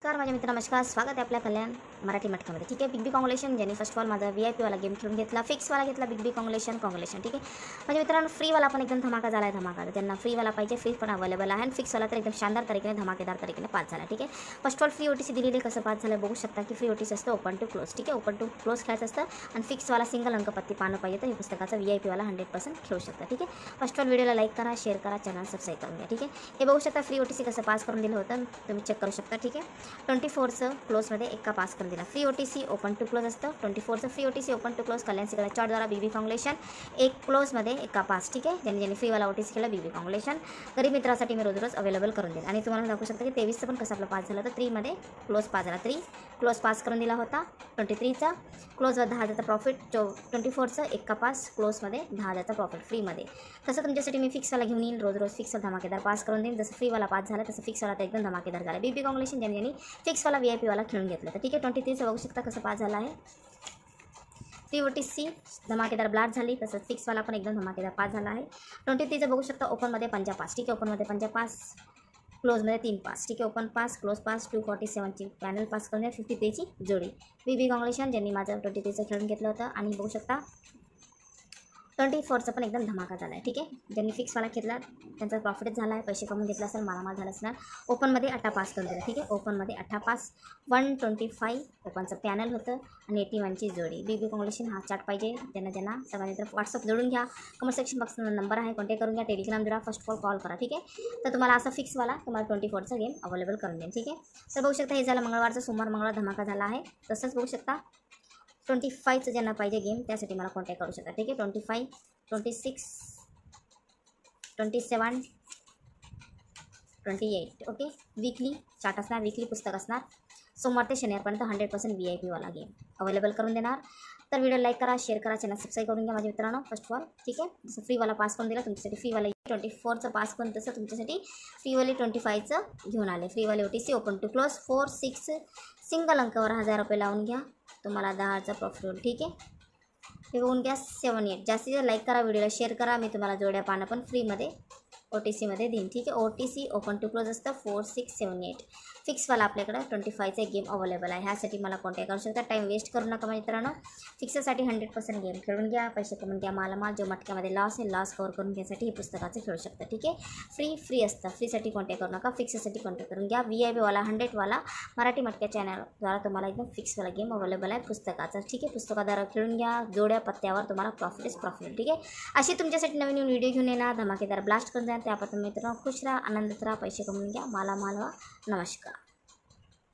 नमस्कार माझ्या मित्र, नमस्कार. स्वागत आहे आपल्या कल्याण मराठी मटक्यामध्ये. ठीक आहे. बिग बी कॉंग्रेशन ज्यांनी फर्स्ट ऑफ ऑल माझा VIP वाला गेम खेळून घेतला, फिक्सवाला घेतला बिग बी कॉंग्रेशन. ठीक आहे. माझ्या मित्रांनो, फ्रीवाला पण एकदम धमाका झाला आहे. धमाका त्यांना फ्रीवाला पाहिजे, फ्री पण अवेलेबल आहे. आणि फिक्सवाला तर एकदम शानदार तरीकेने धमाकेदार तरीकेने पास झाला. ठीक आहे. First of all free OTC दिलेली कसं पास झालं बघू शकता की फ्री OTC असतं ओपन टू क्लोज. ठीक आहे. ओपन टू क्लोज खेळायचं असतं आणि फिक्सवाला सिंगल अंकपत्ती पाहणं पाहिजे तर हे पुस्तकाचा VIP वाला 100% खेळू शकता. ठीक आहे. फर्स्ट ऑल व्हिडिओला लाईक करा, शेअर करा, चॅनल सबस्क्राईब करून घ्या. ठीक आहे. हे बघू शकता फ्री OTC कसं पास करून दिलं होतं तुम्ही चेक करू शकता. ठीक आहे. 24चं क्लोजमध्ये एका पास करून दिला. Free OTC open to close असतं. 24चं free OTC open to close Kalyan सिगला चॉटद्वारा BB कॉंग्रेशन एक क्लोजमध्ये एका पास. ठीक आहे. ज्यांनी फ्रीवाला OTC केला BB कॉंग्रेशन गरीब मित्रासाठी मी रोज अवेलेबल करून देईल. आणि तुम्हाला दाखवू शकता की 23चं पण कसं आपला पास झालं तर 3मध्ये क्लोज पास झाला. 3 क्लोज पास करून दिला होता. 23चा क्लोजवर 10,000चा प्रॉफिट. 24चं एका पास क्लोजमध्ये 10,000चा प्रॉफिट फ्रीमध्ये. तसं तुमच्यासाठी मी फिक्सवाला घेऊन येईल. रोज फिक्सला धमाकेदार पास करून देईन. जसं फ्रीवाला पास झाला तसं फिक्सवाला तर एकदम धमाकेदार झाला. BB कॉंग्रेशन ज्यांनी फिक्सवाला VIP वाला खेळून घेतलं तर ठीक आहे. 23चं बघू शकता कसं पास झाला आहे. फ्री OTC धमाकेदार ब्लास्ट झाली. तसंच फिक्सवाला पण एकदम धमाकेदार पास झाला आहे. 23चं बघू शकता ओपनमध्ये 5 पास. ठीक आहे. ओपनमध्ये 5 पास, क्लोजमध्ये 3 पास. ठीक आहे. ओपन पास, क्लोज पास, 247ची पॅनल पास करून द्या. 53ची जोडी. BB कॉंग्रेशन ज्यांनी माझं 23चं खेळून घेतलं होतं. आणि बघू शकता 24चं पण एकदम धमाका झाला आहे. ठीक आहे. ज्यांनी फिक्सवाला घेतला त्यांचा प्रॉफिटच झाला आहे. पैसे कमवून घेतला असेल, मालामाल झाला असणार. ओपनमध्ये 8 पास करून दिला. ठीक आहे. ओपनमध्ये 8 पास, 125 ओपनचं पॅनल होतं आणि 81ची जोडी. BB कॉंग्रेशन हा चार्ट पाहिजे ज्यांना सगळ्यांनी तर व्हॉट्सअप जोडून घ्या. कमेंट सेक्शन बॉक्सला नंबर आहे, कॉन्टॅक्ट करून घ्या. टेलिग्राम जोडा. फर्स्ट ऑफ ऑल कॉल करा. ठीक आहे. तर तुम्हाला असं फिक्सवाला तुम्हाला 24चा गेम अवेलेबल करून देईल. ठीक आहे. तर बघू शकता हे झालं मंगळवारचं. सोमवार मंगळवार धमाका झाला आहे. तसंच बघू शकता 25चं ज्यांना पाहिजे गेम त्यासाठी मला कॉन्टॅक्ट करू शकता. ठीक आहे. 25, 26, 27, 28 ओके. वीकली चार्ट असणार, वीकली पुस्तक असणार. सोमवार ते शनिवारपर्यंत 100% VIP वाला गेम अवेलेबल करून देणार. तर व्हिडिओ लाईक करा, शेअर करा, चॅनल सबस्क्राईब करून घ्या माझ्या मित्रांनो. फर्स्ट ऑफ ऑल ठीक आहे. जसं फ्रीवाला पास करून दिला तुमच्यासाठी फ्रीवाला 24चं पास करून तसं तुमच्यासाठी फ्रीवाली 25चं घेऊन आले. फ्रीवाले OTC open to close 4, 6 single अंकावर 1000 रुपये लावून घ्या. तुम्हाला 10चा प्रॉफिट होईल. ठीक आहे. हे बघून घ्या. 7, 8 जास्तीत लाईक करा, व्हिडिओला शेअर करा. मी तुम्हाला जोड्या पाहणं पण फ्रीमध्ये OTCमध्ये देईन. ठीक आहे. OTC ओपन टू क्लोज असतं 4, 6, 7, 8 फिक्सवाला आपल्याकडं 25चा एक गेम अवेलेबल आहे. ह्यासाठी मला कॉन्टॅक्ट करू शकता. टाईम वेस्ट करू नका मित्रांनो. फिक्ससाठी 100% गेम खेळून घ्या. पैसे कमवून घ्या. मालामाल जो मटक्यामध्ये लॉस आहे लॉस कवर करून घ्यायसाठी हे पुस्तकाचं खेळू शकता. ठीक आहे. फ्री असतं. फ्रीसाठी कॉन्टॅक्ट करू नका. फिक्ससाठी कॉन्टॅक्ट करून घ्या. VIP वाला 100 वाला मराठी मटक्या चॅनलद्वारा तुम्हाला एकदम फिक्सवाला गेम अवेलेबल आहे पुस्तकाचा. ठीक आहे. पुस्तकाद्वारा खेळून घ्या. जोड्या पत्त्यावर तुम्हाला प्रॉफिटच प्रॉफिट. ठीक आहे. अशी तुमच्यासाठी नवीन व्हिडिओ घेऊन येणार. धमाकेदार ब्लास्ट करून द्या. त्यापासून मित्रांनो खुश राहा, आनंदात राहा, पैसे कमवून घ्या, मालामाल व्हा. नमस्कार.